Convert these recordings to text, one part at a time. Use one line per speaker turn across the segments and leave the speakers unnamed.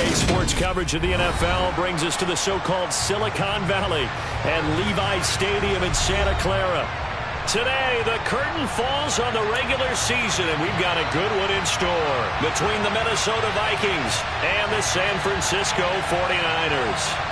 NBA sports coverage of the NFL brings us to the so-called Silicon Valley and Levi's Stadium in Santa Clara. Today, the curtain falls on the regular season, and we've got a good one in store between the Minnesota Vikings and the San Francisco 49ers.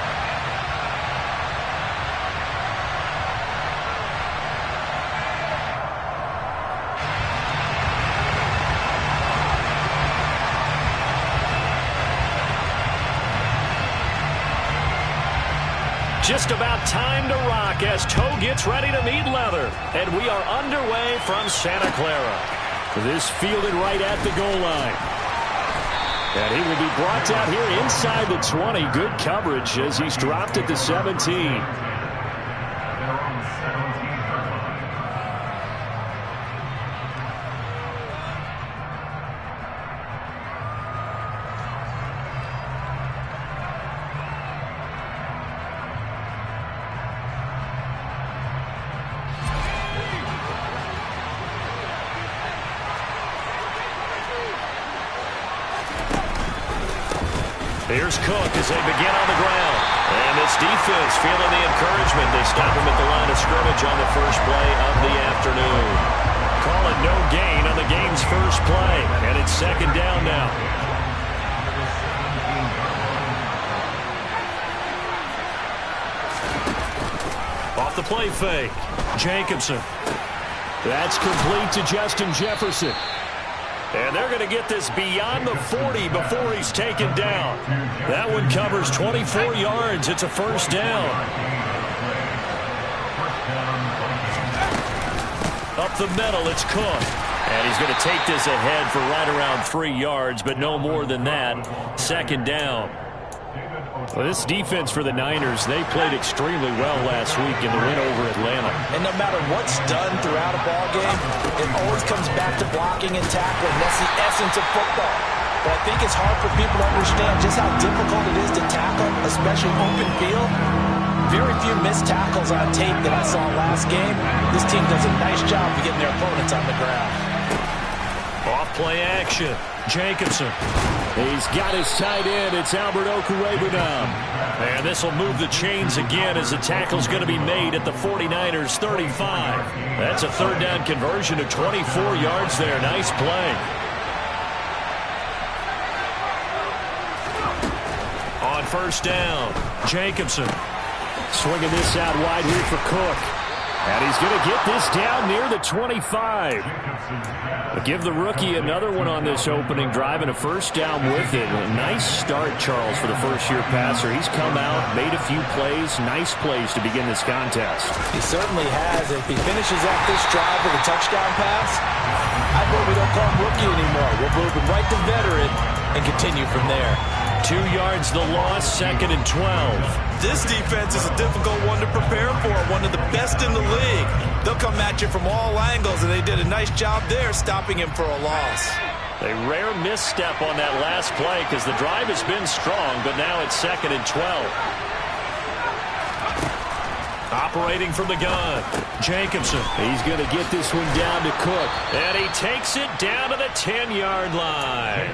Just about time to rock as toe gets ready to meet leather. And we are underway from Santa Clara. This fielded right at the goal line. And he will be brought down here inside the 20. Good coverage as he's dropped at the 17. Here's Cook as they begin on the ground. And this defense feeling the encouragement. They stop him at the line of scrimmage on the first play of the afternoon. Call it no gain on the game's first play. And it's second down now. Off the play fake. Jacobson. That's complete to Justin Jefferson. And they're going to get this beyond the 40 before he's taken down. That one covers 24 yards. It's a first down. Up the middle, it's Cook. And he's going to take this ahead for right around 3 yards, but no more than that. Second down. Well, this defense for the Niners, they played extremely well last week in the win over Atlanta.
And no matter what's done throughout a ball game, it always comes back to blocking and tackling. That's the essence of football. But I think it's hard for people to understand just how difficult it is to tackle, especially open field. Very few missed tackles on tape that I saw last game. This team does a nice job of getting their opponents on the ground.
Off play action. Jacobson. He's got his tight end. It's Albert Okwuegbunam. And this will move the chains again as the tackle's going to be made at the 49ers 35. That's a third down conversion of 24 yards there. Nice play. On first down, Jacobson. Swinging this out wide here for Cook. And he's going to get this down near the 25. But give the rookie another one on this opening drive and a first down with it. A nice start, Charles, for the first-year passer. He's come out, made a few plays, nice plays to begin this contest.
He certainly has. If he finishes off this drive with a touchdown pass, I bet we don't call him rookie anymore. We'll move him right to veteran and continue from there.
2 yards the loss, second and 12.
This defense is a difficult one to prepare for, one of the best in the league. They'll come at you from all angles, and they did a nice job there stopping him for a loss.
A rare misstep on that last play because the drive has been strong, but now it's second and 12. Operating from the gun, Jacobson. He's going to get this one down to Cook. And he takes it down to the 10-yard line.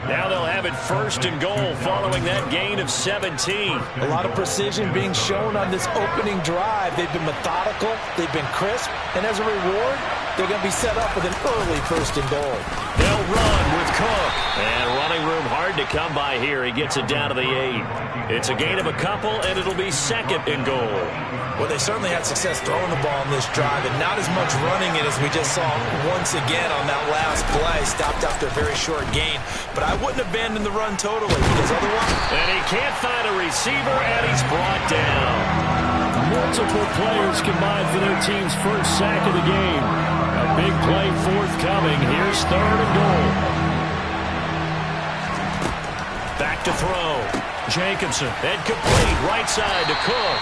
Now they'll have it first and goal following that gain of 17.
A lot of precision being shown on this opening drive. They've been methodical. They've been crisp. And as a reward, they're going to be set up with an early first and goal.
They'll run with Cook. And running room hard to come by here. He gets it down to the 8. It's a gain of a couple, and it'll be second and goal.
Well, they certainly had success throwing the ball in this drive, and not as much running it as we just saw once again on that last play. Stopped after a very short gain. But I wouldn't abandon the run totally, because otherwise...
And he can't find a receiver, and he's brought down. Multiple players combined for their team's first sack of the game. A big play forthcoming. Here's third and goal. Back to throw. Jacobson, and complete, right side to Cook.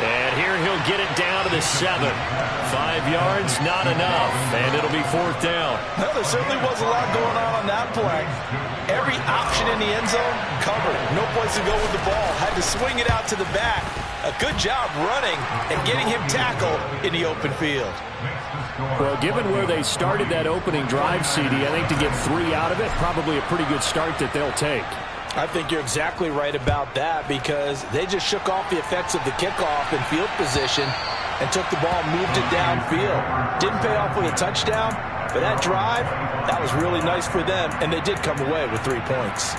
And here he'll get it down to the 7. 5 yards, not enough, and it'll be fourth down.
Well, there certainly was a lot going on that play. Every option in the end zone covered. No place to go with the ball. Had to swing it out to the back. A good job running and getting him tackled in the open field.
Well, given where they started that opening drive, CD, I think to get 3 out of it, probably a pretty good start that they'll take.
I think you're exactly right about that because they just shook off the effects of the kickoff and field position and took the ball and moved it downfield. Didn't pay off with a touchdown, but that drive, that was really nice for them, and they did come away with 3 points.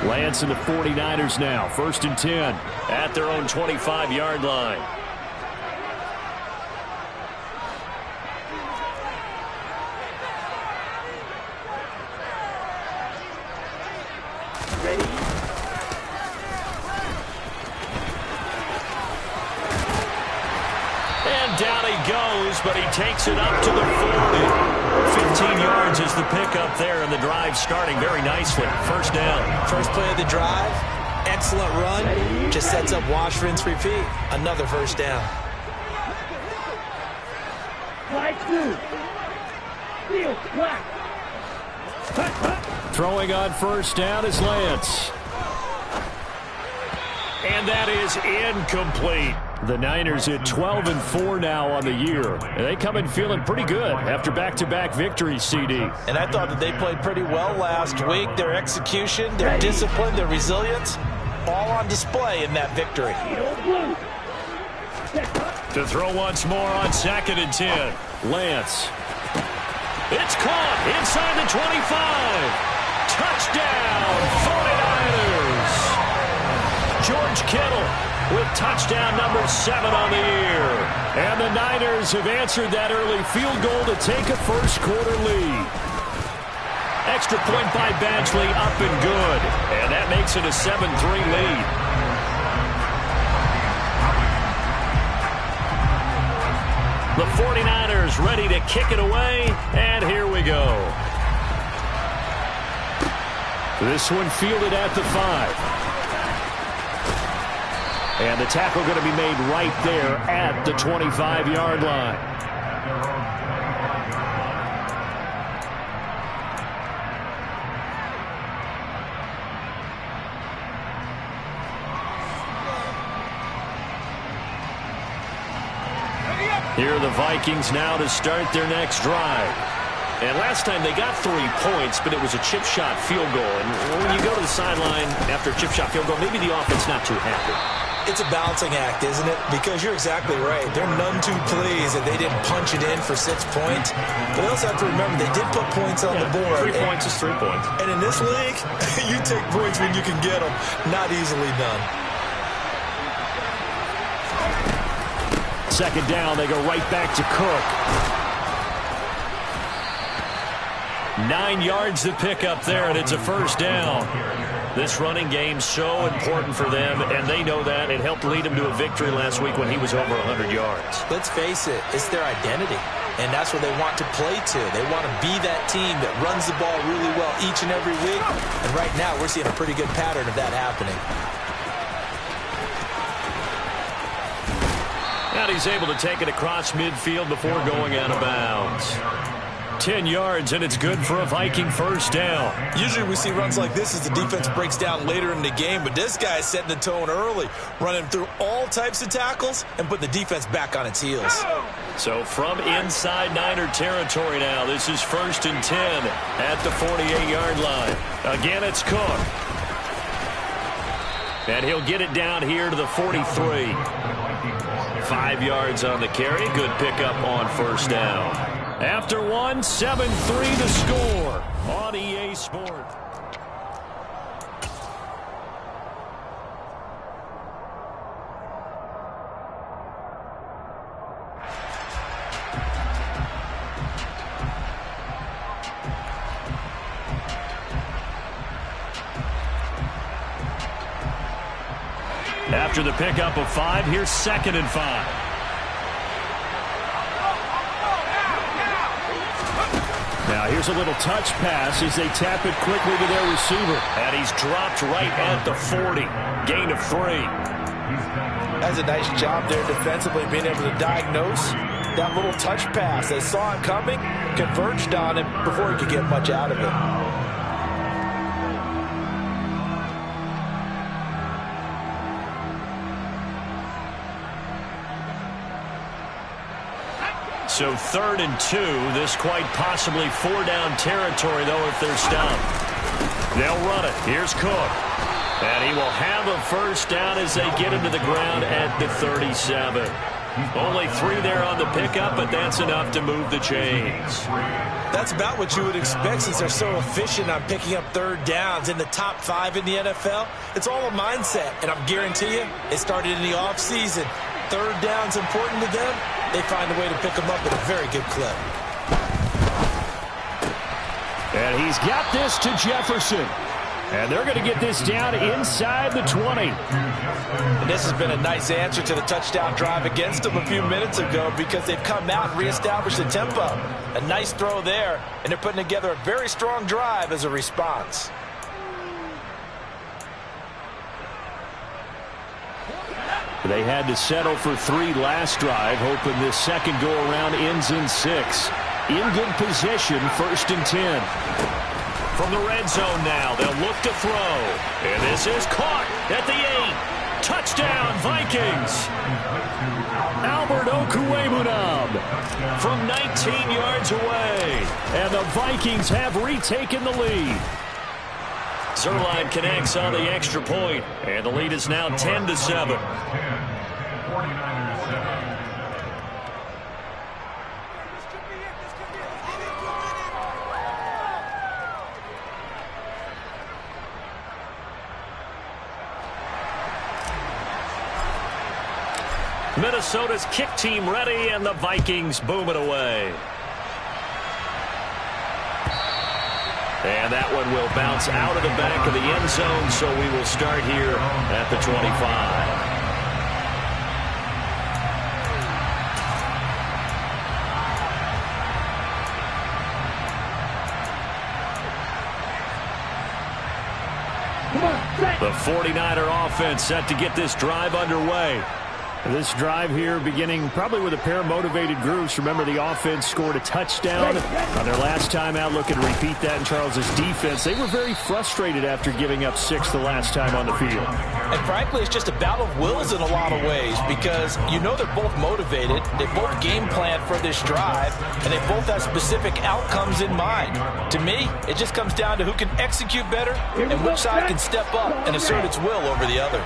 Lance and the 49ers now. 1st and 10 at their own 25-yard line. And down he goes, but he takes it up to the 40. 15 yards is the pickup there, and the drive starting very nicely. 1st down.
First play of the drive, excellent run. Just sets up wash, rinse, repeat. Another 1st down.
Throwing on 1st down is Lance. And that is incomplete. The Niners at 12-4 now on the year. And they come in feeling pretty good after back-to-back victories, CD.
And I thought that they played pretty well last week. Their execution, their discipline, their resilience, all on display in that victory.
To throw once more on 2nd and 10. Lance. It's caught inside the 25. Touchdown, 49ers. George Kittle with touchdown number 7 on the year. And the Niners have answered that early field goal to take a first-quarter lead. Extra point by Badgley, up and good. And that makes it a 7-3 lead. The 49ers ready to kick it away, and here we go. This one fielded at the 5. And the tackle going to be made right there at the 25-yard line. Here are the Vikings now to start their next drive. And last time they got 3 points, but it was a chip shot field goal. And when you go to the sideline after a chip shot field goal, maybe the offense not too happy.
It's a balancing act, isn't it? Because you're exactly right. They're none too pleased that they didn't punch it in for 6 points. But they also have to remember they did put points on the board.
3 points is 3 points.
And in this league, you take points when you can get them. Not easily done.
2nd down, they go right back to Cook. 9 yards to pick up there, and it's a 1st down. This running game so important for them, and they know that. It helped lead them to a victory last week when he was over 100 yards.
Let's face it, it's their identity, and that's what they want to play to. They want to be that team that runs the ball really well each and every week, and right now we're seeing a pretty good pattern of that happening.
And he's able to take it across midfield before going out of bounds. 10 yards, and it's good for a Viking 1st down.
Usually we see runs like this as the defense breaks down later in the game, but this guy is setting the tone early, running through all types of tackles and putting the defense back on its heels.
So from inside Niner territory now, this is 1st and 10 at the 48-yard line. Again, it's Cook. And he'll get it down here to the 43. 5 yards on the carry. Good pickup on 1st down. After 1, 7-3 the score on EA Sport. After the pickup of 5, here's 2nd and 5. Now here's a little touch pass as they tap it quickly to their receiver. And he's dropped right at the 40. Gain of 3.
That's a nice job there defensively, being able to diagnose that little touch pass. They saw it coming, converged on it before he could get much out of it.
So 3rd and 2. This quite possibly 4-down territory, though, if they're stopped. They'll run it. Here's Cook. And he will have a first down as they get him to the ground at the 37. Only 3 there on the pickup, but that's enough to move the chains.
That's about what you would expect since they're so efficient on picking up 3rd downs in the top 5 in the NFL. It's all a mindset, and I guarantee you it started in the offseason. 3rd down's important to them. They find a way to pick them up at a very good clip.
And he's got this to Jefferson. And they're going to get this down inside the 20.
And this has been a nice answer to the touchdown drive against them a few minutes ago because they've come out and reestablished the tempo. A nice throw there, and they're putting together a very strong drive as a response.
They had to settle for 3 last drive, hoping this second go-around ends in 6. In good position, 1st and 10. From the red zone now, they'll look to throw. And this is caught at the 8. Touchdown, Vikings. Albert Okwuegbunam from 19 yards away. And the Vikings have retaken the lead. Zuerlein connects on the extra point, and the lead is now 10-7. Minnesota's kick team ready, and the Vikings boom it away. And that one will bounce out of the back of the end zone, so we will start here at the 25. The 49er offense set to get this drive underway. This drive here beginning probably with a pair of motivated groups. Remember, the offense scored a touchdown on their last time out. Looking to repeat that in Charles's defense. They were very frustrated after giving up 6 the last time on the field.
And frankly, it's just a battle of wills in a lot of ways because you know they're both motivated. They both game plan for this drive, and they both have specific outcomes in mind. To me, it just comes down to who can execute better and which side can step up and assert its will over the other.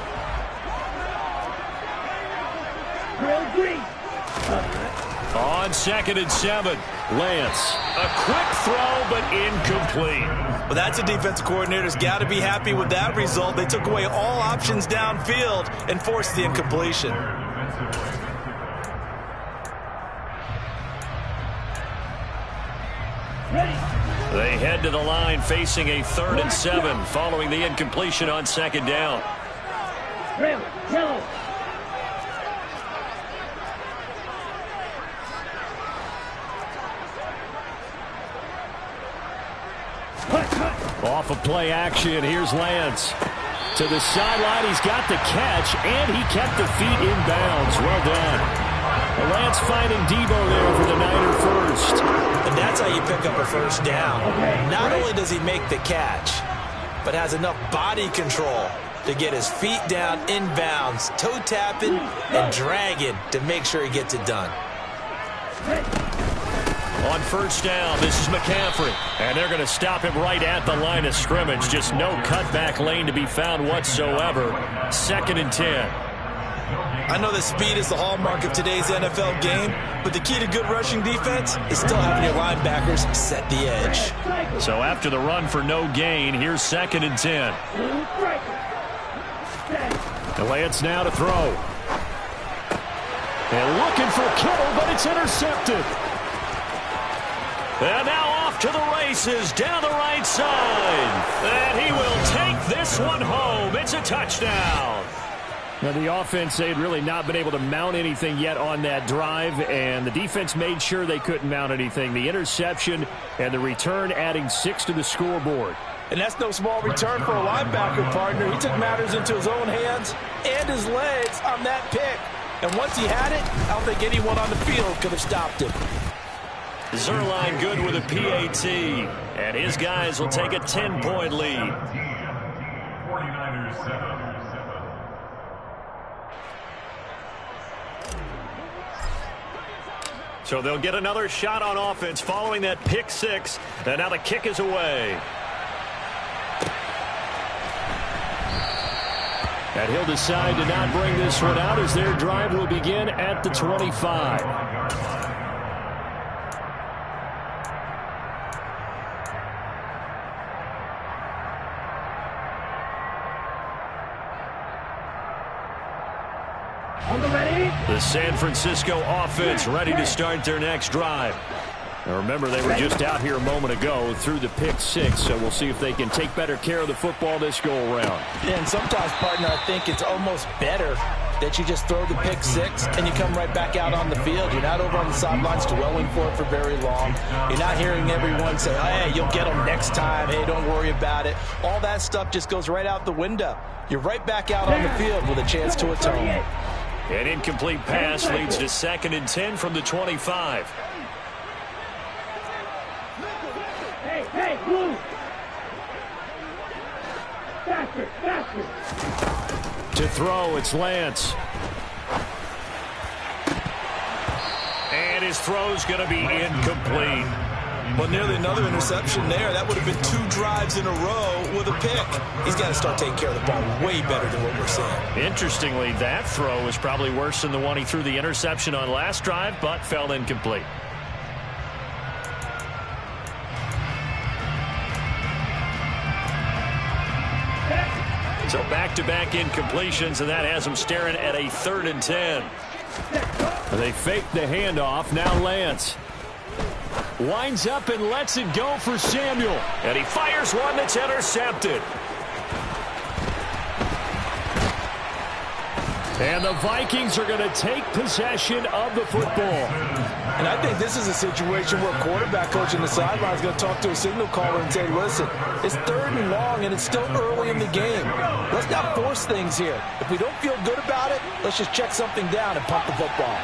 On 2nd and 7, Lance. A quick throw, but incomplete.
Well, that's a defensive coordinator's got to be happy with that result. They took away all options downfield and forced the incompletion.
They head to the line facing a 3rd and 7 following the incompletion on 2nd down. Off of play action, here's Lance. To the sideline, he's got the catch, and he kept the feet in bounds. Well done. Lance finding Debo there for the Niner first.
And that's how you pick up a first down. Not only does he make the catch, but has enough body control to get his feet down in bounds, toe tapping and dragging to make sure he gets it done.
On 1st down, this is McCaffrey. And they're going to stop him right at the line of scrimmage. Just no cutback lane to be found whatsoever. 2nd and 10.
I know that speed is the hallmark of today's NFL game, but the key to good rushing defense is still having your linebackers set the edge.
So after the run for no gain, here's 2nd and 10. Lance now to throw. And looking for Kittle, but it's intercepted. And now off to the races down the right side. And he will take this one home. It's a touchdown. Now, the offense, they had really not been able to mount anything yet on that drive, and the defense made sure they couldn't mount anything. The interception and the return adding 6 to the scoreboard.
And that's no small return for a linebacker, partner. He took matters into his own hands and his legs on that pick. And once he had it, I don't think anyone on the field could have stopped him.
Zuerlein good with a PAT, and his guys will take a 10-point lead.
49ers 7.
So they'll get another shot on offense following that pick six. And now the kick is away. And he'll decide to not bring this one out as their drive will begin at the 25. The San Francisco offense ready to start their next drive. Now remember, they were just out here a moment ago through the pick six, so we'll see if they can take better care of the football this go-around.
Yeah, and sometimes, partner, I think it's almost better that you just throw the pick six and you come right back out on the field. You're not over on the sidelines dwelling for it for very long. You're not hearing everyone say, hey, you'll get them next time. Hey, don't worry about it. All that stuff just goes right out the window. You're right back out on the field with a chance to atone.
An incomplete pass leads to 2nd and 10 from the 25.
Hey, move! Faster!
To throw, it's Lance. And his throw's going to be incomplete.
Well, nearly another interception there. That would have been 2 drives in a row with a pick. He's got to start taking care of the ball way better than what we're seeing.
Interestingly, that throw was probably worse than the one he threw the interception on last drive, but fell incomplete. So back-to-back incompletions, and that has them staring at a 3rd and 10. They fake the handoff. Now Lance winds up and lets it go for Samuel. And he fires one that's intercepted. And the Vikings are going to take possession of the football.
And I think this is a situation where a quarterback coach in the sideline is going to talk to a signal caller and say, listen, it's 3rd and long and it's still early in the game. Let's not force things here. If we don't feel good about it, let's just check something down and pump the football.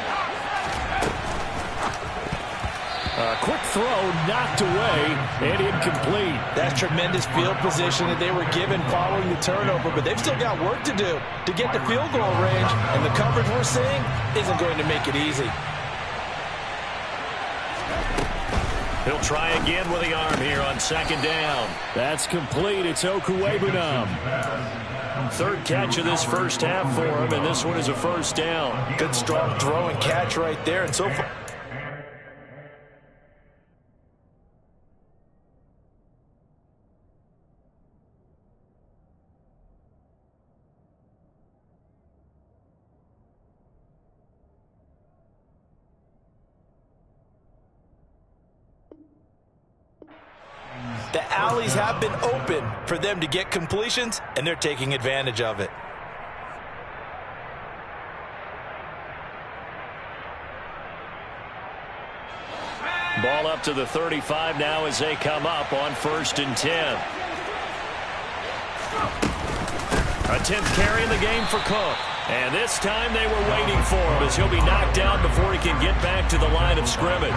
A quick throw knocked away and incomplete.
That's tremendous field position that they were given following the turnover, but they've still got work to do to get to field goal range, and the coverage we're seeing isn't going to make it easy.
He'll try again with the arm here on 2nd down. That's complete. It's Okuwebunam. 3rd catch of this first half for him, and this one is a 1st down.
Good strong throw and catch right there, and so far the alleys have been open for them to get completions, and they're taking advantage of it.
Ball up to the 35 now as they come up on 1st and 10. A 10th carry in the game for Cook. And this time they were waiting for him as he'll be knocked down before he can get back to the line of scrimmage.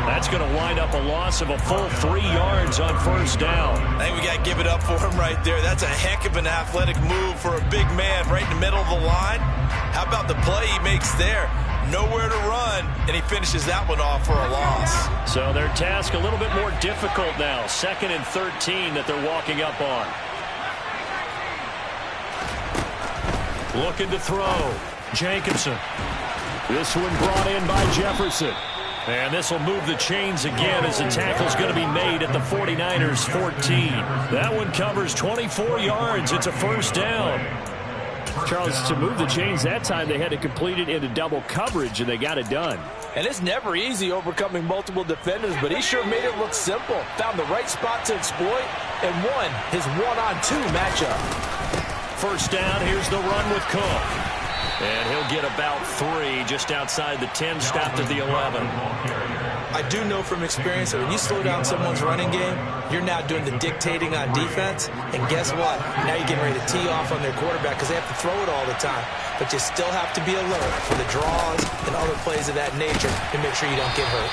That's going to wind up a loss of a full 3 yards on 1st down.
I think we got to give it up for him right there. That's a heck of an athletic move for a big man right in the middle of the line. How about the play he makes there? Nowhere to run, and he finishes that one off for a loss.
So their task a little bit more difficult now. 2nd and 13 that they're walking up on. Looking to throw. Jacobson. This one brought in by Jefferson. And this will move the chains again as the tackle's going to be made at the 49ers 14. That one covers 24 yards. It's a 1st down. Charles, to move the chains that time, they had to complete it into double coverage, and they got it done.
And it's never easy overcoming multiple defenders, but he sure made it look simple. Found the right spot to exploit and won his 1-on-2 matchup.
1st down, here's the run with Cook. And he'll get about 3 just outside the 10, stopped at the 11.
I do know from experience that when you slow down someone's running game, you're now doing the dictating on defense. And guess what? Now you're getting ready to tee off on their quarterback because they have to throw it all the time. But you still have to be alert for the draws and other plays of that nature to make sure you don't get hurt.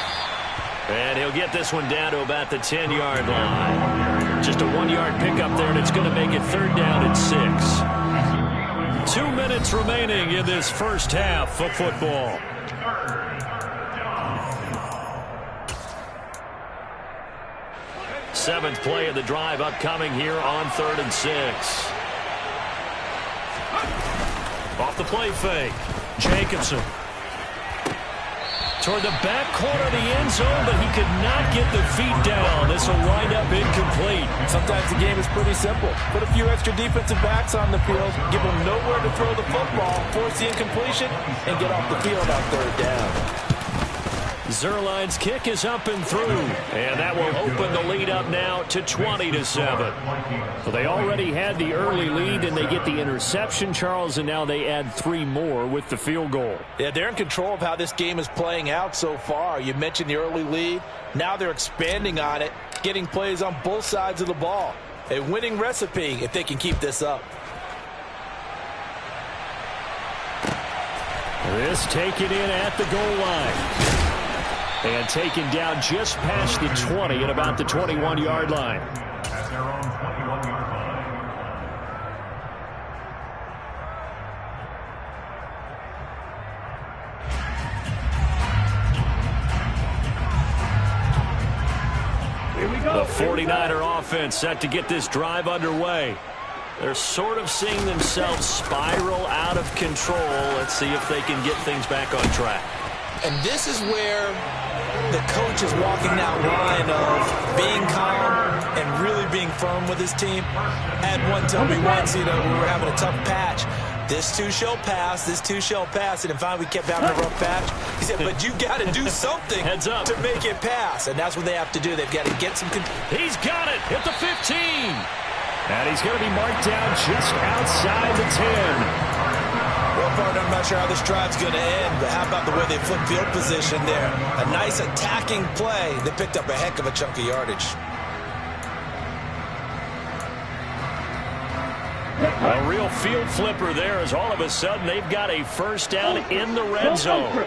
And he'll get this one down to about the 10-yard line. Just a 1-yard pickup there, and it's going to make it 3rd down and 6. 2 minutes remaining in this first half of football. Seventh play of the drive upcoming here on 3rd and 6. Off the play fake. Jacobson. Toward the back corner of the end zone, but he could not get the feet down. This will wind up incomplete.
Sometimes the game is pretty simple. Put a few extra defensive backs on the field, give them nowhere to throw the football, force the incompletion, and get off the field on 3rd down.
Zuerlein's kick is up and through, and that will open the lead up now to 20-7. Well, they already had the early lead, and they get the interception, Charles, and now they add 3 more with the field goal.
Yeah, they're in control of how this game is playing out so far. You mentioned the early lead. Now they're expanding on it, getting plays on both sides of the ball. A winning recipe if they can keep this up.
This taken in at the goal line. And taken down just past the 20 at about the 21-yard line.
At their own 21-yard line.
Here we go.
The 49er offense set to get this drive underway. They're sort of seeing themselves spiral out of control. Let's see if they can get things back on track.
And this is where the coach is walking that line of being calm and really being firm with his team. I had one tell me once, we were having a tough patch. This too shall pass, this too shall pass. And finally we kept having a rough patch. He said, but you got to do something
Heads up.
to make it pass. And that's what they have to do. They've got to get some control.
He's got it at the 15. And he's going to be marked down just outside the 10.
Well, partner, I'm not sure how this drive's going to end, but how about the way they flip field position there? A nice attacking play. They picked up a heck of a chunk of yardage.
A real field flipper there as all of a sudden they've got a first down in the red zone.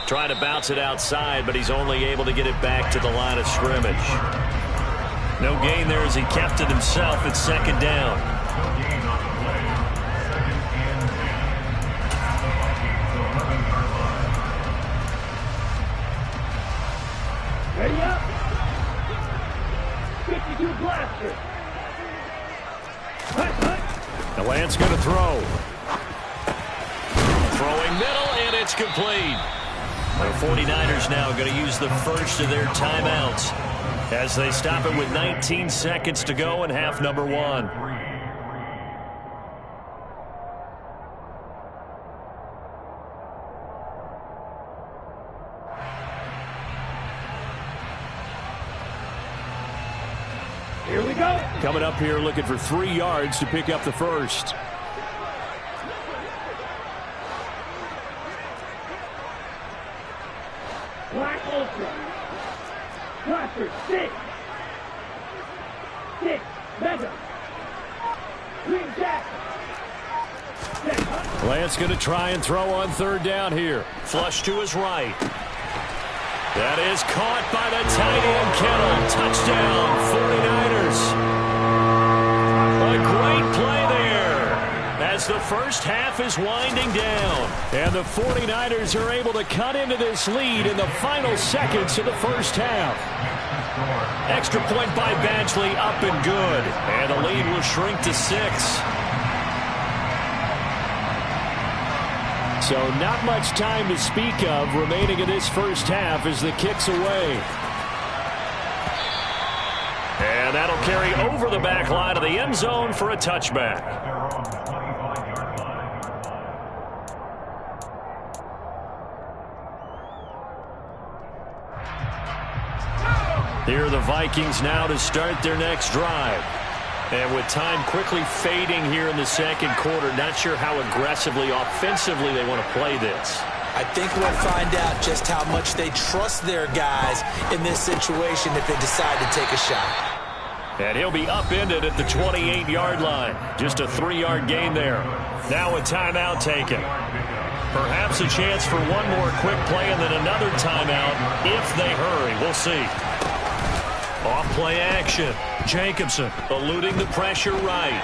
Trying to bounce it outside, but he's only able to get it back to the line of scrimmage. No gain there as he kept it himself at 2nd down.
Gain on the play. 2nd and 10. At the Vikings 11-yard line.
Ready up. 52 blaster.
The Lance going to throw. Throwing middle, and it's complete. The 49ers now going to use the first of their timeouts as they stop it with 19 seconds to go in half number 1.
Here we go.
Coming up here looking for 3 yards to pick up the first.
Black Ultra. Blaster 6. 6. Mega. Green Jacket.
Lance going to try and throw on 3rd down here. Flush to his right. That is caught by the tight end Kittle. Touchdown, 49ers. A great play there as the first half is winding down. And the 49ers are able to cut into this lead in the final seconds of the first half. Extra point by Badgley, up and good. And the lead will shrink to 6. So not much time to speak of remaining in this first half as the kick's away. And that'll carry over the back line of the end zone for a touchback. Here are the Vikings now to start their next drive. And with time quickly fading here in the second quarter, not sure how aggressively, offensively they want to play this.
I think we'll find out just how much they trust their guys in this situation if they decide to take a shot.
And he'll be upended at the 28-yard line. Just a 3-yard gain there. Now a timeout taken. Perhaps a chance for one more quick play and then another timeout if they hurry. We'll see. Off play action. Jacobson eluding the pressure right.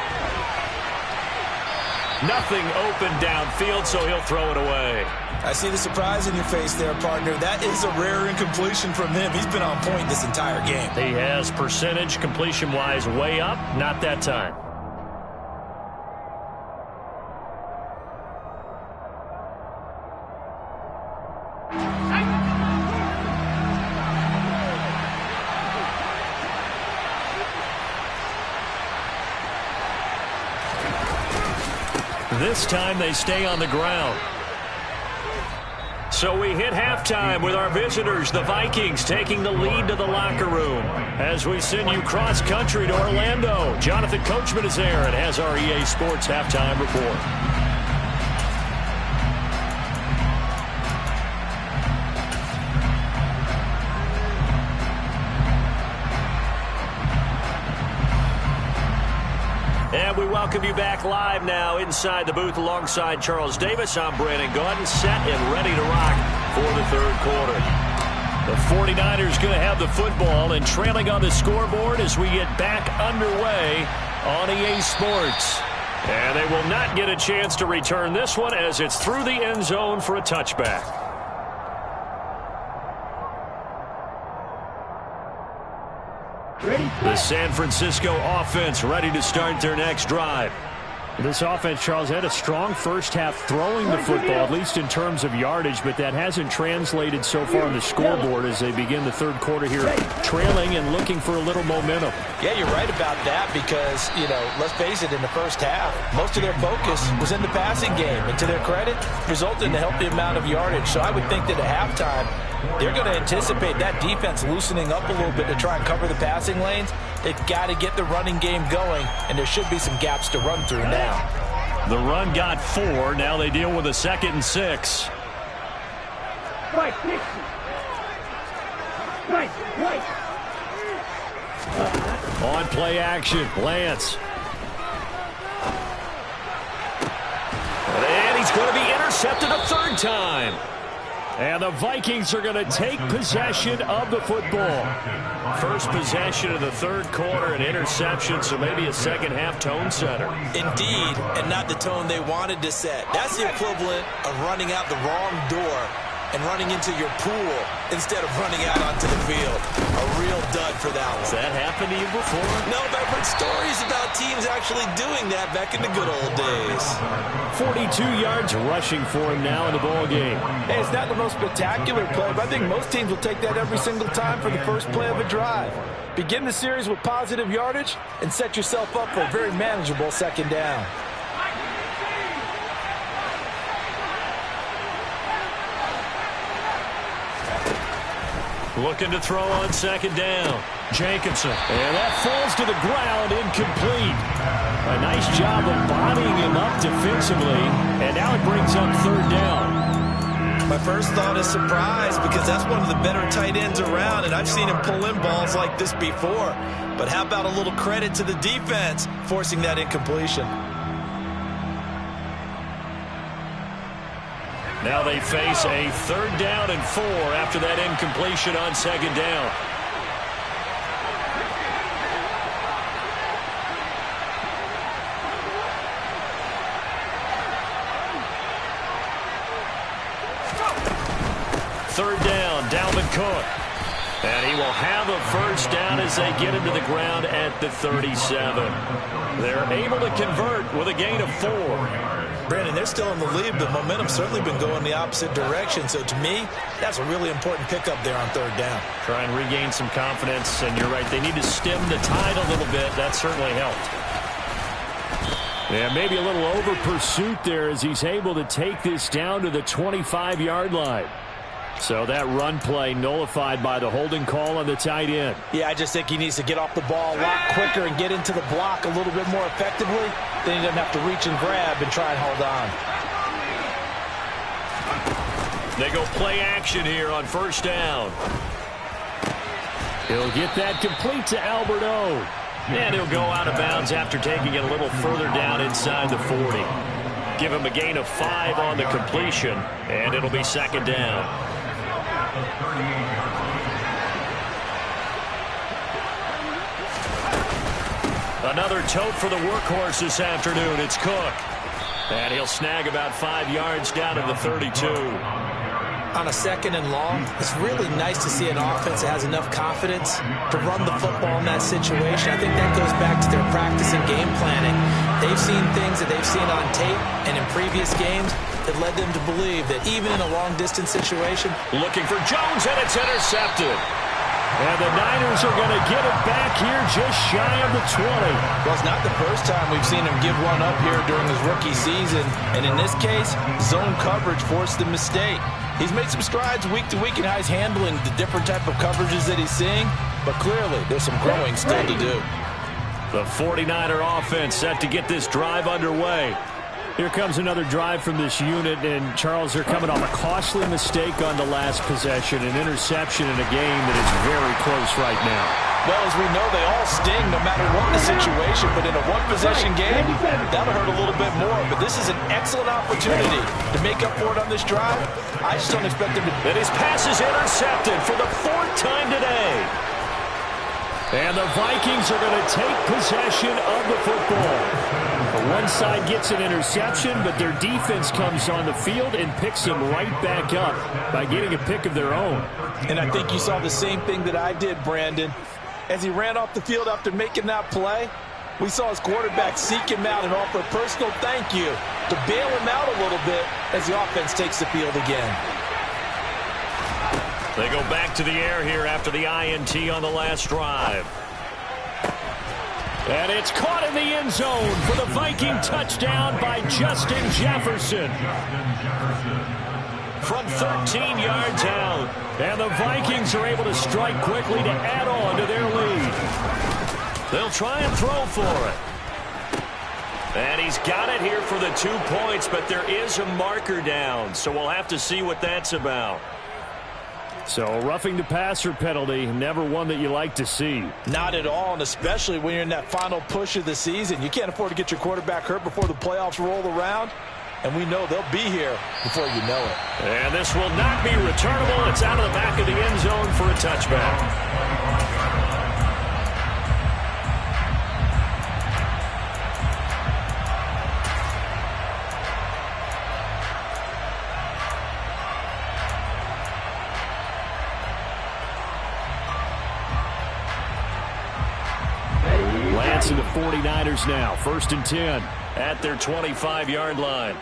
Nothing open downfield, so he'll throw it away.
I see the surprise in your face there, partner. That is a rare incompletion from him. He's been on point this entire game.
He has percentage completion-wise way up, not that time. This time they stay on the ground. So we hit halftime with our visitors, the Vikings, taking the lead to the locker room. As we send you cross-country to Orlando, Jonathan Coachman is there and has our EA Sports halftime report. And we welcome you back live now inside the booth alongside Charles Davis. I'm Brandon Gaudin, set and ready to rock for the third quarter. The 49ers going to have the football and trailing on the scoreboard as we get back underway on EA Sports. And they will not get a chance to return this one as it's through the end zone for a touchback. The San Francisco offense ready to start their next drive. This offense, Charles, had a strong first half throwing the football, at least in terms of yardage, but that hasn't translated so far on the scoreboard as they begin the third quarter here, trailing and looking for a little momentum.
Yeah, you're right about that because, let's face it, in the first half, most of their focus was in the passing game. And to their credit, resulted in a healthy amount of yardage. So I would think that at halftime, they're going to anticipate that defense loosening up a little bit to try and cover the passing lanes. They've got to get the running game going, and there should be some gaps to run through now.
The run got 4. Now they deal with a 2nd and 6.
Right, Dixie. Right.
On play action, Lance. And he's going to be intercepted a third time. And the Vikings are going to take possession of the football. First possession of the third quarter, an interception, so maybe a second half tone setter.
Indeed, and not the tone they wanted to set. That's the equivalent of running out the wrong door and running into your pool instead of running out onto the field. A real dud for that one.
Has that happened to you before?
No, but I've heard stories about teams actually doing that back in the good old days.
42 yards rushing for him now in the ball game.
Hey, it's not the most spectacular play, but I think most teams will take that every single time for the first play of a drive. Begin the series with positive yardage and set yourself up for a very manageable second down.
Looking to throw on second down. Jacobson. And that falls to the ground, incomplete. A nice job of bodying him up defensively. And now it brings up third down.
My first thought is surprise because that's one of the better tight ends around, and I've seen him pull in balls like this before. But how about a little credit to the defense forcing that incompletion?
Now they face a third down and 4 after that incompletion on second down. Third down, Dalvin Cook. And he will have a first down as they get into the ground at the 37. They're able to convert with a gain of 4.
Brandon, they're still in the lead, but momentum's certainly been going the opposite direction. So to me, that's a really important pickup there on third down.
Try and regain some confidence, and you're right, they need to stem the tide a little bit. That certainly helped. Yeah, maybe a little over pursuit there as he's able to take this down to the 25-yard line. So that run play nullified by the holding call on the tight end.
Yeah, I just think he needs to get off the ball a lot quicker and get into the block a little bit more effectively. Then he doesn't have to reach and grab and try and hold on.
They go play action here on first down. He'll get that complete to Albert O. And he'll go out of bounds after taking it a little further down inside the 40. Give him a gain of 5 on the completion, and it'll be second down. Another tote for the workhorse this afternoon. It's Cook. And he'll snag about 5 yards down to the 32.
On a 2nd and long, it's really nice to see an offense that has enough confidence to run the football in that situation. I think that goes back to their practice and game planning. They've seen things that they've seen on tape and in previous games that led them to believe that even in a long-distance situation.
Looking for Jones, and it's intercepted. And the Niners are going to get it back here just shy of the 20.
Well, it's not the first time we've seen him give one up here during his rookie season. And in this case, zone coverage forced the mistake. He's made some strides week to week in how he's handling the different type of coverages that he's seeing. But clearly, there's some growing still to do.
The 49er offense set to get this drive underway. Here comes another drive from this unit, and Charles, they're coming off a costly mistake on the last possession, an interception in a game that is very close right now.
Well, as we know, they all sting no matter what the situation, but in a one-possession game, that'll hurt a little bit more. But this is an excellent opportunity to make up for it on this drive. I just don't expect him to.
And his pass is intercepted for the 4th time today. And the Vikings are going to take possession of the football. One side gets an interception, but their defense comes on the field and picks them right back up by getting a pick of their own.
And I think you saw the same thing that I did, Brandon. As he ran off the field after making that play, we saw his quarterback seek him out and offer a personal thank you to bail him out a little bit as the offense takes the field again.
They go back to the air here after the INT on the last drive. And it's caught in the end zone for the Viking touchdown by Justin Jefferson. From 13 yards out. And the Vikings are able to strike quickly to add on to their lead. They'll try and throw for it. And he's got it here for the 2 points, but there is a marker down, so we'll have to see what that's about. So roughing the passer penalty, never one that you like to see.
Not at all, and especially when you're in that final push of the season. You can't afford to get your quarterback hurt before the playoffs roll around, and we know they'll be here before you know it.
And this will not be returnable. It's out of the back of the end zone for a touchback. And the 49ers now, 1st and 10 at their 25-yard line.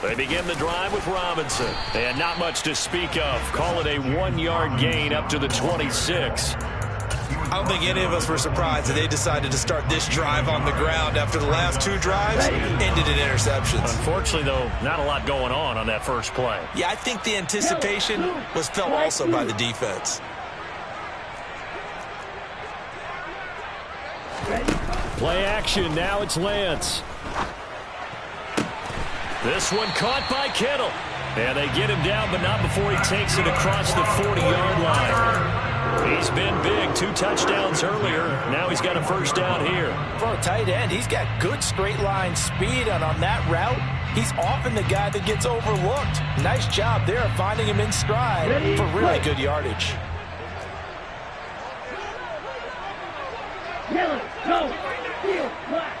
They begin the drive with Robinson. And not much to speak of. Call it a 1-yard gain up to the 26.
I don't think any of us were surprised that they decided to start this drive on the ground after the last 2 drives ended in interceptions.
Unfortunately, though, not a lot going on that first play.
Yeah, I think the anticipation was felt also by the defense.
Play action. Now it's Lance. This one caught by Kittle. And they get him down, but not before he takes it across the 40-yard line. He's been big. 2 touchdowns earlier. Now he's got a first down here.
For a tight end, he's got good straight line speed, and on that route, he's often the guy that gets overlooked. Nice job there of finding him in stride for really good yardage.
Yellow, go, field, black.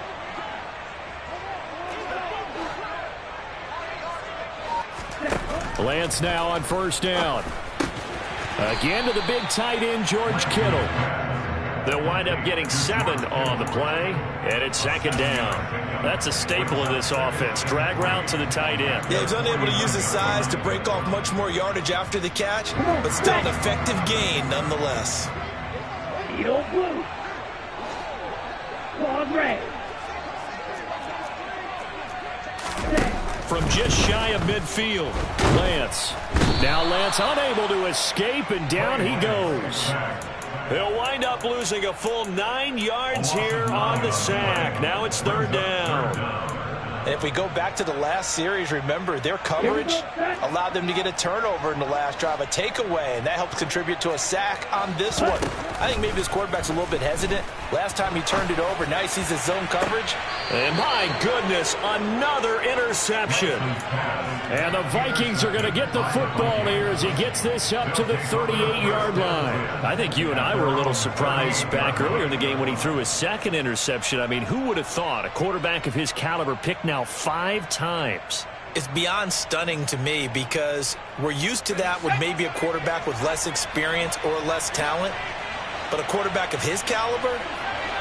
Lance now on first down. Again to the big tight end, George Kittle. They'll wind up getting 7 on the play, and it's 2nd down. That's a staple of this offense. Drag route to the tight end.
Yeah, he's unable to use his size to break off much more yardage after the catch, but still an effective gain nonetheless.
Field blue. Claws red.
From just shy of midfield, Lance. Now Lance unable to escape, and down he goes. He'll wind up losing a full 9 yards here on the sack. Now it's 3rd down.
And if we go back to the last series, remember, their coverage allowed them to get a turnover in the last drive, a takeaway, and that helped contribute to a sack on this one. I think maybe this quarterback's a little bit hesitant. Last time he turned it over, now he sees his zone coverage.
And my goodness, another interception. And the Vikings are going to get the football here as he gets this up to the 38-yard line. I think you and I were a little surprised back earlier in the game when he threw his second interception. I mean, who would have thought a quarterback of his caliber picked now 5 times?
It's beyond stunning to me because we're used to that with maybe a quarterback with less experience or less talent. But a quarterback of his caliber,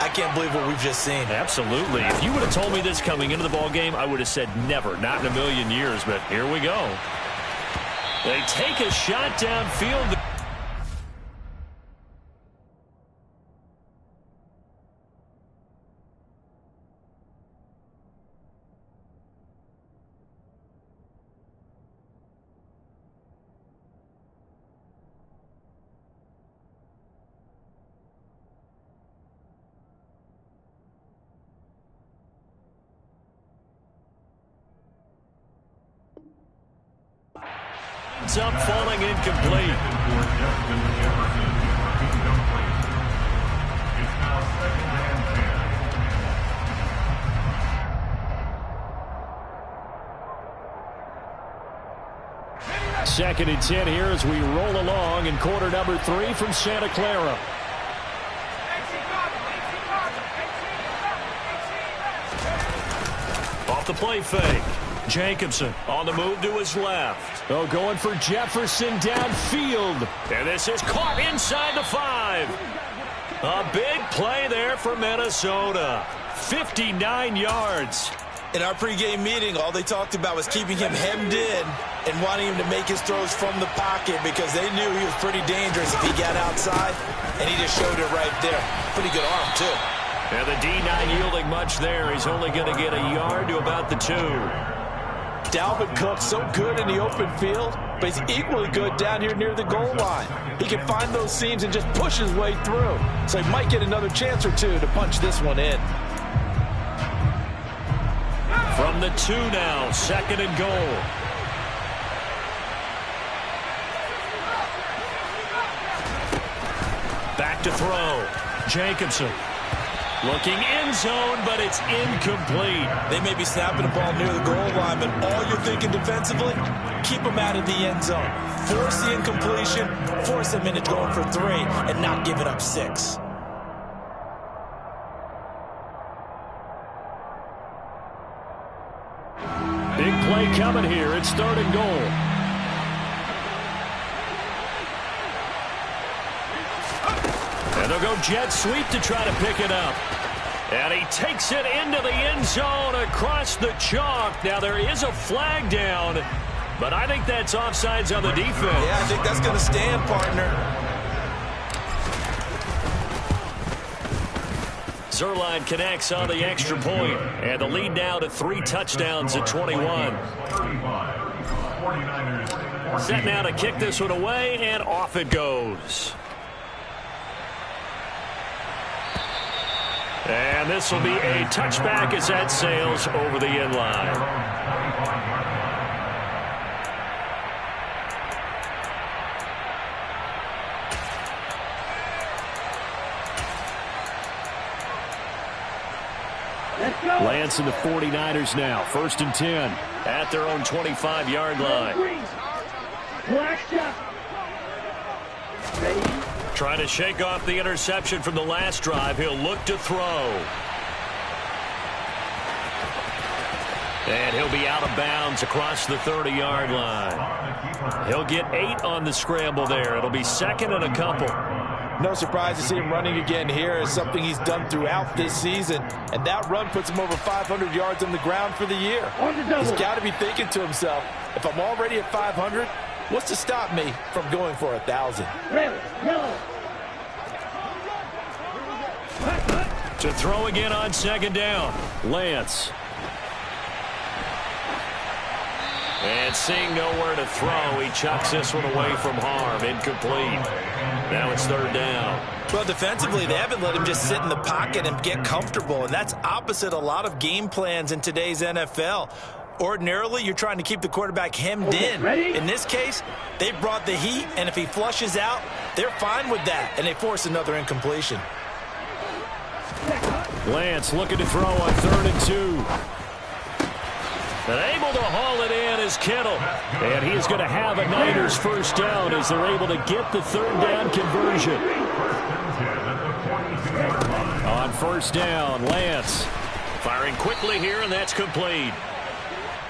I can't believe what we've just seen.
Absolutely. If you would have told me this coming into the ball game, I would have said never, not in a million years. But here we go. They take a shot downfield. It's up, falling incomplete. Second and 10 here as we roll along in quarter number 3 from Santa Clara. Off the play fake. Jacobson on the move to his left. Oh, going for Jefferson downfield. And this is caught inside the 5. A big play there for Minnesota. 59 yards.
In our pregame meeting, all they talked about was keeping him hemmed in and wanting him to make his throws from the pocket because they knew he was pretty dangerous if he got outside, and he just showed it right there. Pretty good arm, too.
And the D not yielding much there. He's only going to get a yard to about the 2.
Dalvin Cook, so good in the open field, but he's equally good down here near the goal line. He can find those seams and just push his way through. So he might get another chance or 2 to punch this one in.
From the 2 now, second and goal. Back to throw. Jacobson. Looking end zone, but it's incomplete.
They may be snapping the ball near the goal line, but all you're thinking defensively, keep them out of the end zone. Force the incompletion, force them into going for 3, and not give it up 6.
Big play coming here. It's third and goal. And they'll go jet sweep to try to pick it up. And he takes it into the end zone across the chalk. Now there is a flag down, but I think that's offsides on the defense.
Yeah, I think that's going to stand, partner.
Zuerlein connects on the extra point, and the lead now to 3 touchdowns at 21. Set now to kick this one away, and off it goes. And this will be a touchback as that sails over the end line. Lance and the 49ers now. First and 10 at their own 25-yard line. Trying to shake off the interception from the last drive. He'll look to throw. And he'll be out of bounds across the 30-yard line. He'll get 8 on the scramble there. It'll be second and a couple.
No surprise to see him running again here. Is something he's done throughout this season. And that run puts him over 500 yards on the ground for the year. He's got to be thinking to himself, if I'm already at 500, what's to stop me from going for 1,000?
To throw again on second down. Lance. And seeing nowhere to throw, he chucks this one away from harm. Incomplete. Now it's third down.
Well, defensively, they haven't let him just sit in the pocket and get comfortable, and that's opposite a lot of game plans in today's NFL. Ordinarily, you're trying to keep the quarterback hemmed in.
Ready?
In this case, they brought the heat, and if he flushes out, they're fine with that, and they force another incompletion.
Lance looking to throw on 3rd and 2. And able to haul it in is Kittle. And he is going to have a Niners first down as they're able to get the 3rd down conversion. On 1st down, Lance firing quickly here, and that's complete.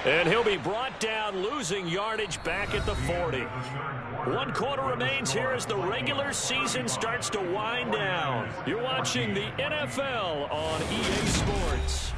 And he'll be brought down, losing yardage back at the 40. 1 quarter remains here as the regular season starts to wind down. You're watching the NFL on EA Sports.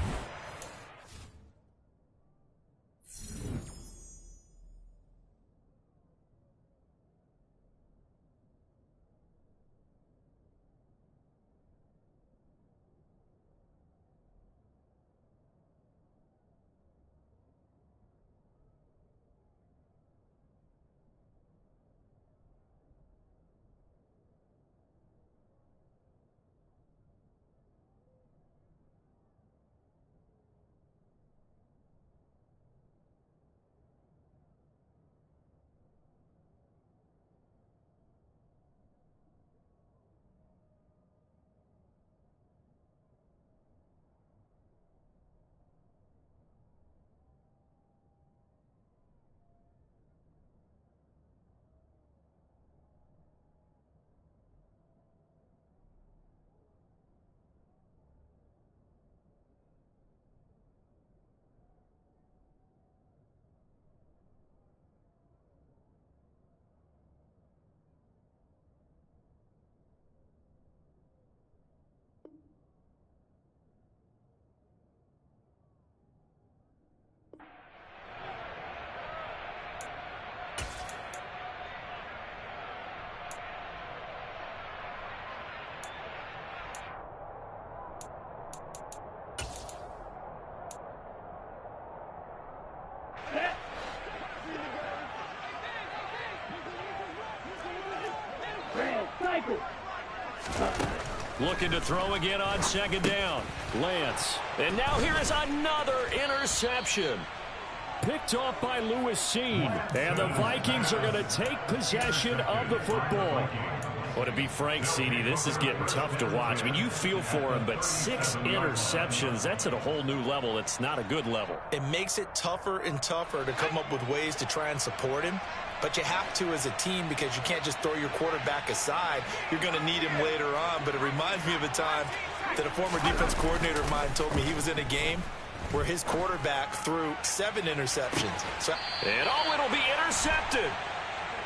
Looking to throw again on 2nd down. Lance. And now here is another interception. Picked off by Lewis Cine. And the Vikings are going to take possession of the football. Well, to be frank, CD, this is getting tough to watch. I mean, you feel for him, but 6 interceptions, that's at a whole new level. It's not a good level.
It makes it tougher and tougher to come up with ways to try and support him. But you have to as a team because you can't just throw your quarterback aside. You're going to need him later on. But it reminds me of a time that a former defense coordinator of mine told me he was in a game where his quarterback threw 7 interceptions.
And it'll be intercepted.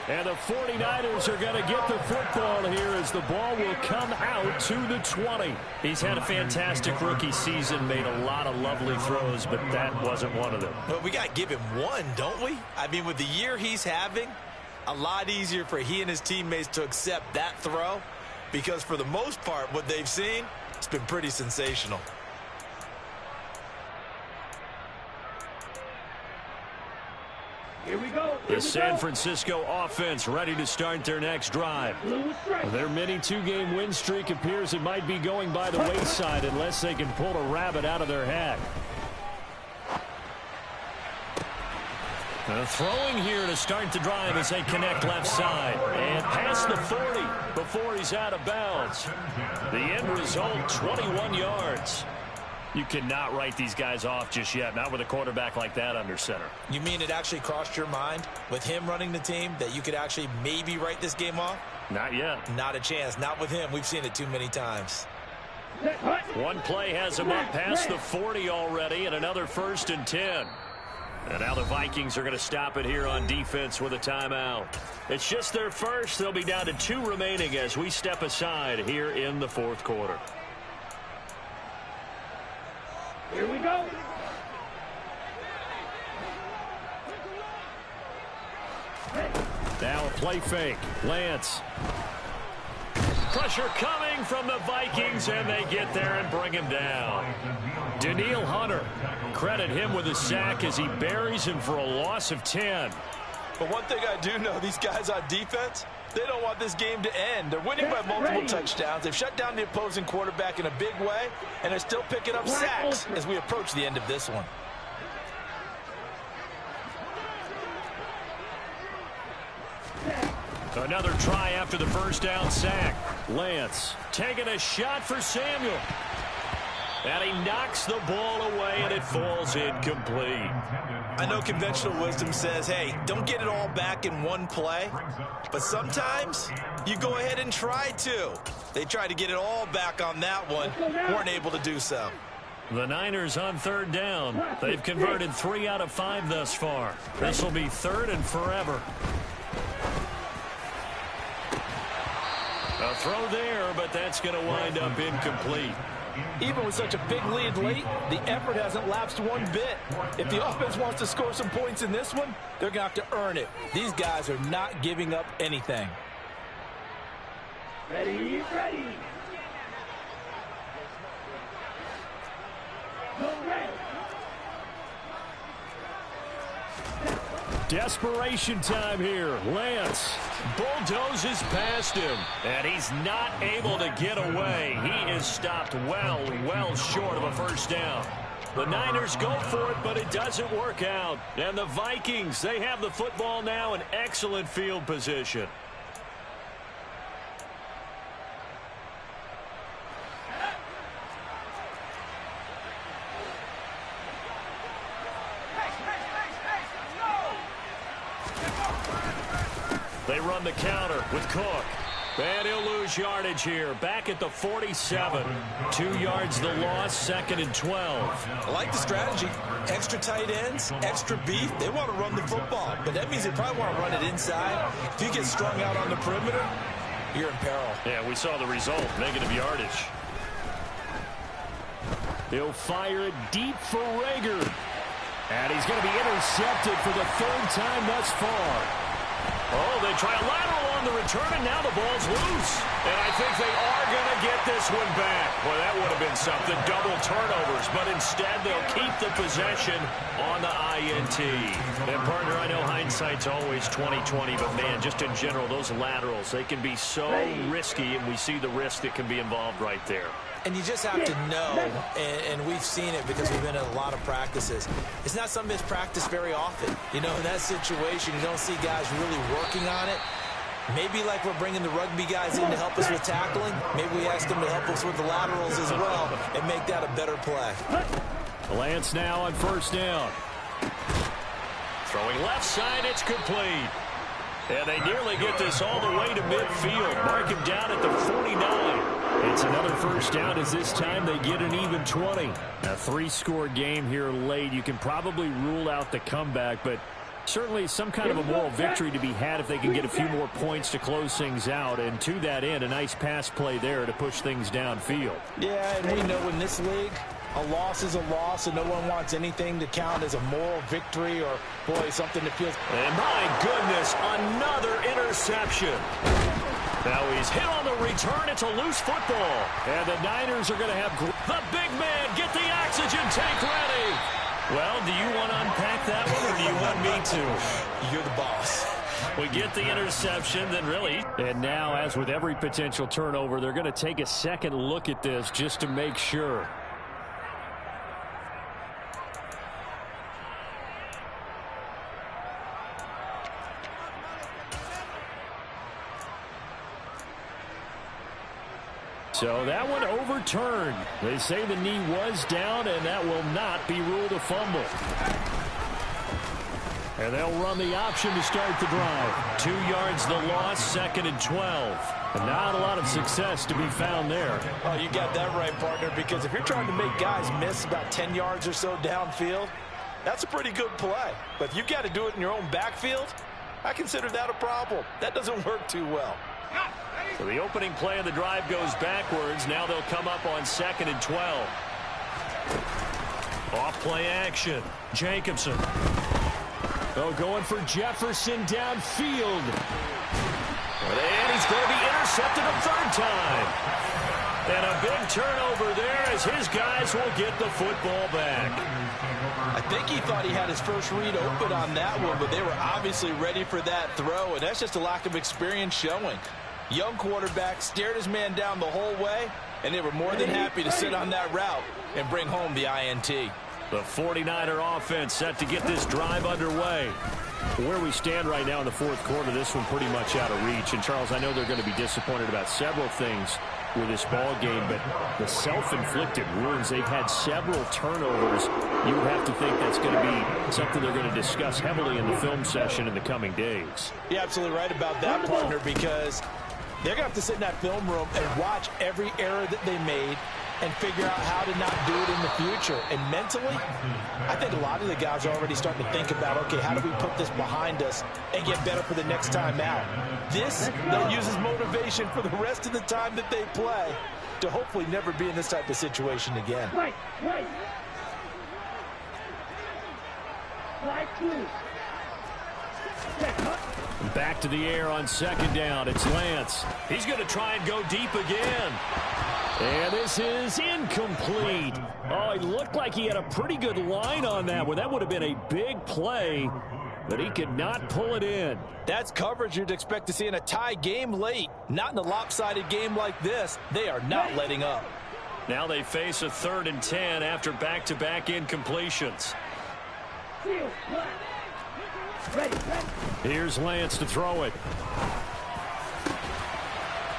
And the 49ers are going to get the football here as the ball will come out to the 20. He's had a fantastic rookie season, made a lot of lovely throws, but that wasn't one of them.
Well, we got to give him one, don't we? I mean, with the year he's having, a lot easier for he and his teammates to accept that throw because for the most part, what they've seen, it's been pretty sensational.
Here we go.
The San Francisco offense ready to start their next drive. Their mini 2-game win streak appears it might be going by the wayside unless they can pull a rabbit out of their hat. Throwing here to start the drive as they connect left side. And past the 40 before he's out of bounds. The end result, 21 yards. You cannot write these guys off just yet, not with a quarterback like that under center.
You mean it actually crossed your mind with him running the team that you could actually maybe write this game off?
Not yet.
Not a chance. Not with him. We've seen it too many times.
One play has him up past the 40 already, and another 1st and 10. And now the Vikings are going to stop it here on defense with a timeout. It's just their first. They'll be down to 2 remaining as we step aside here in the 4th quarter.
Here we go.
Now a play fake. Lance. Pressure coming from the Vikings, and they get there and bring him down. Danielle Hunter. Credit him with a sack as he buries him for a loss of 10.
But one thing I do know, these guys on defense, they don't want this game to end. They're winning by multiple touchdowns. They've shut down the opposing quarterback in a big way, and they're still picking up sacks as we approach the end of this one.
Another try after the first down sack. Lance taking a shot for Samuel. And he knocks the ball away, and it falls incomplete.
I know conventional wisdom says, hey, don't get it all back in one play. But sometimes you go ahead and try to. They tried to get it all back on that one. Weren't able to do so.
The Niners on third down. They've converted 3 out of 5 thus far. This will be third and forever. A throw there, but that's going to wind up incomplete.
Even with such a big lead late, the effort hasn't lapsed one bit. If the offense wants to score some points in this one, they're going to have to earn it. These guys are not giving up anything.
Ready, ready. Go red.
Desperation time here. Lance bulldozes past him, and he's not able to get away. He is stopped well short of a first down. The Niners go for it, but it doesn't work out. And the Vikings, they have the football now in excellent field position. They run the counter with Cook. And he'll lose yardage here. Back at the 47. 2 yards the loss, 2nd and 12.
I like the strategy. Extra tight ends, extra beef. They want to run the football, but that means they probably want to run it inside. If you get strung out on the perimeter, you're in peril.
Yeah, we saw the result. Negative yardage. He'll fire it deep for Rager. And he's going to be intercepted for the 3rd time thus far. Oh, they try a lateral on the return, and now the ball's loose. And I think they are going to get this one back. Well, that would have been something, double turnovers. But instead, they'll keep the possession on the INT. And, partner, I know hindsight's always 20/20, but, man, just in general, those laterals, they can be so risky, and we see the risk that can be involved right there.
And you just have to know, and we've seen it because we've been in a lot of practices. It's not something that's practiced very often. You know, in that situation, you don't see guys really working on it. Maybe like we're bringing the rugby guys in to help us with tackling. Maybe we ask them to help us with the laterals as well and make that a better play.
Lance now on first down. Throwing left side, it's complete. And they nearly get this all the way to midfield. Mark him down at the 49. It's another first down as this time they get an even 20. A 3-score game here late. You can probably rule out the comeback, but certainly some kind of a moral victory to be had if they can get a few more points to close things out. And to that end, a nice pass play there to push things downfield.
Yeah, and we know in this league, a loss is a loss, and no one wants anything to count as a moral victory or, boy, something that feels...
And my goodness, another interception. Now he's hit on the return. It's a loose football. And the Niners are going to have the big man get the oxygen tank ready. Well, do you want to unpack that one, or do you want me to?
You're the boss.
We get the interception, then really. And now, as with every potential turnover, they're going to take a second look at this just to make sure. So that one overturned. They say the knee was down, and that will not be ruled a fumble. And they'll run the option to start the drive. 2 yards the loss, 2nd and 12. And not a lot of success to be found there.
Oh, you got that right, partner, because if you're trying to make guys miss about 10 yards or so downfield, that's a pretty good play. But if you got to do it in your own backfield, I consider that a problem. That doesn't work too well.
So the opening play of the drive goes backwards. Now they'll come up on 2nd and 12. Off play action. Jacobson. Oh, going for Jefferson downfield. And he's going to be intercepted a third time. And a big turnover there as his guys will get the football back.
I think he thought he had his first read open on that one, but they were obviously ready for that throw, and that's just a lack of experience showing. Young quarterback stared his man down the whole way, and they were more than happy to sit on that route and bring home the INT.
The 49er offense set to get this drive underway. Where we stand right now in the fourth quarter, this one pretty much out of reach. And, Charles, I know they're going to be disappointed about several things with this ball game, but the self-inflicted wounds, they've had several turnovers. You would have to think that's going to be something they're going to discuss heavily in the film session in the coming days.
You're absolutely right about that, partner, because they're going to have to sit in that film room and watch every error that they made and figure out how to not do it in the future. And mentally, I think a lot of the guys are already starting to think about, okay, how do we put this behind us and get better for the next time out? This, they'll use as motivation for the rest of the time that they play to hopefully never be in this type of situation again.
Right. Right, two.
Back to the air on second down. It's Lance. He's going to try and go deep again. And this is incomplete. Oh, it looked like he had a pretty good line on that one. That would have been a big play, but he could not pull it in.
That's coverage you'd expect to see in a tie game late. Not in a lopsided game like this. They are not letting up.
Now they face a 3rd and 10 after back-to-back incompletions.
Ready.
Here's Lance to throw it.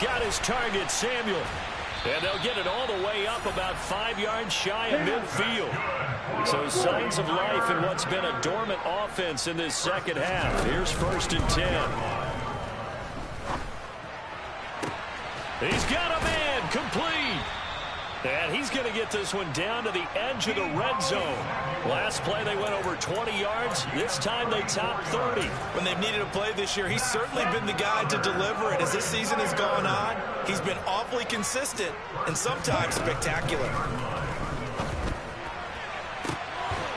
Got his target, Samuel. And they'll get it all the way up about 5 yards shy of midfield. So signs of life in what's been a dormant offense in this second half. Here's 1st and 10. He's got a man, complete. And he's going to get this one down to the edge of the red zone. Last play, they went over 20 yards. This time, they topped 30.
When they've needed a play this year, he's certainly been the guy to deliver it. As this season has gone on, he's been awfully consistent and sometimes spectacular.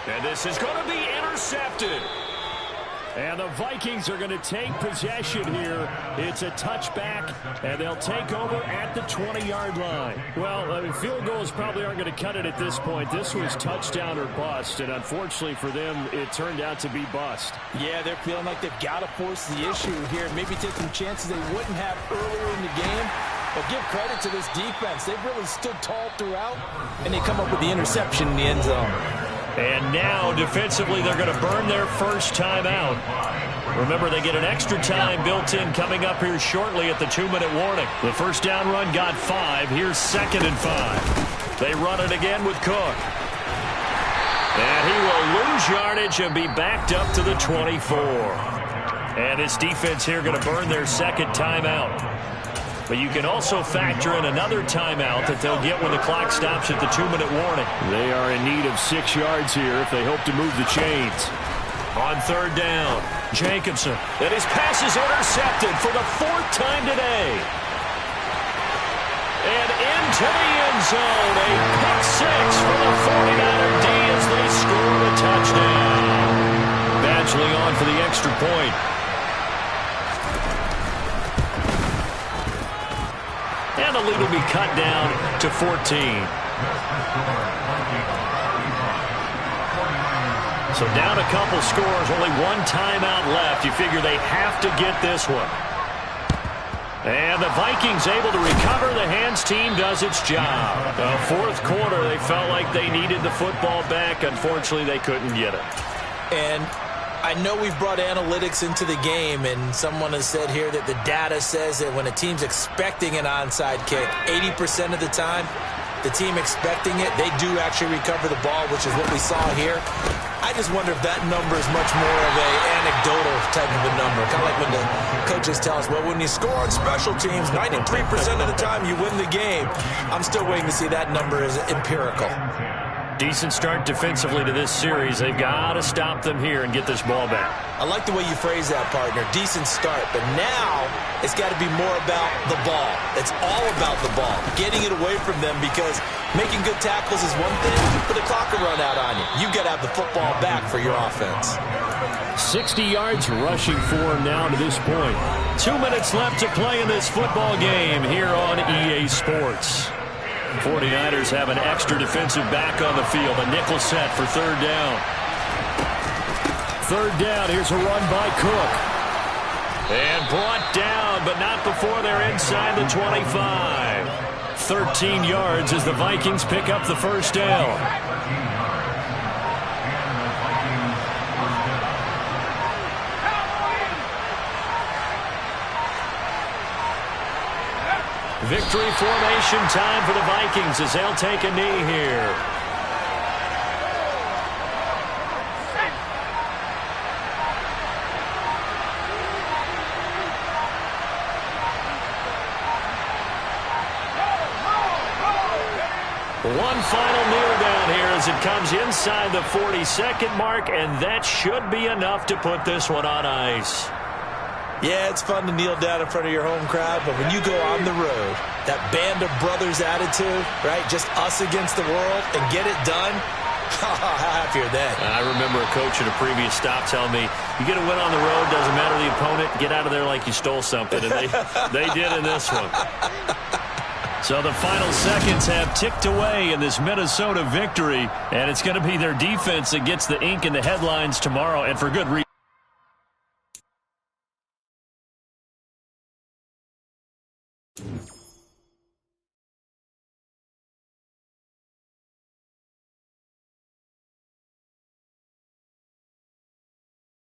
And this is going to be intercepted. And the Vikings are going to take possession here. It's a touchback, and they'll take over at the 20-yard line. Well, I mean, field goals probably aren't going to cut it at this point. This was touchdown or bust, and unfortunately for them, it turned out to be bust.
Yeah, they're feeling like they've got to force the issue here. Maybe take some chances they wouldn't have earlier in the game. But give credit to this defense. They've really stood tall throughout, and they come up with the interception in the end zone.
And now, defensively, they're going to burn their first timeout. Remember, they get an extra time built in coming up here shortly at the 2-minute warning. The first down run got 5. Here's 2nd and 5. They run it again with Cook. And he will lose yardage and be backed up to the 24. And this defense here going to burn their second timeout. But you can also factor in another timeout that they'll get when the clock stops at the 2-minute warning. They are in need of 6 yards here if they hope to move the chains. On 3rd down, Jacobson. And his pass is intercepted for the 4th time today. And into the end zone, a pick 6 for the 49er D as they score a touchdown. Badgley on for the extra point. And the lead will be cut down to 14. So down a couple scores, only 1 timeout left. You figure they have to get this one. And the Vikings able to recover. The hands team does its job. The 4th quarter, they felt like they needed the football back. Unfortunately, they couldn't get it.
And I know we've brought analytics into the game, and someone has said here that the data says that when a team's expecting an onside kick, 80% of the time, the team expecting it, they do actually recover the ball, which is what we saw here. I just wonder if that number is much more of an anecdotal type of a number. Kind of like when the coaches tell us, well, when you score on special teams, 93% of the time you win the game. I'm still waiting to see that number is empirical.
Decent start defensively to this series. They've got to stop them here and get this ball back.
I like the way you phrase that, partner. Decent start. But now it's got to be more about the ball. It's all about the ball. Getting it away from them, because making good tackles is one thing, but the clock will run out on you. You've got to have the football back for your offense.
60 yards rushing for him now to this point. 2 minutes left to play in this football game here on EA Sports. 49ers have an extra defensive back on the field. A nickel set for third down. Third down. Here's a run by Cook. And brought down, but not before they're inside the 25. 13 yards as the Vikings pick up the first down. Victory formation time for the Vikings as they'll take a knee here. One final kneel down here as it comes inside the 40-second mark, and that should be enough to put this one on ice.
Yeah, it's fun to kneel down in front of your home crowd, but when you go on the road, that band of brothers attitude, right, just us against the world, and get it done, how happy are they?
I remember a coach at a previous stop telling me, you get a win on the road, doesn't matter the opponent, get out of there like you stole something, and they did in this one. So the final seconds have ticked away in this Minnesota victory, and it's going to be their defense that gets the ink in the headlines tomorrow, and for good reason.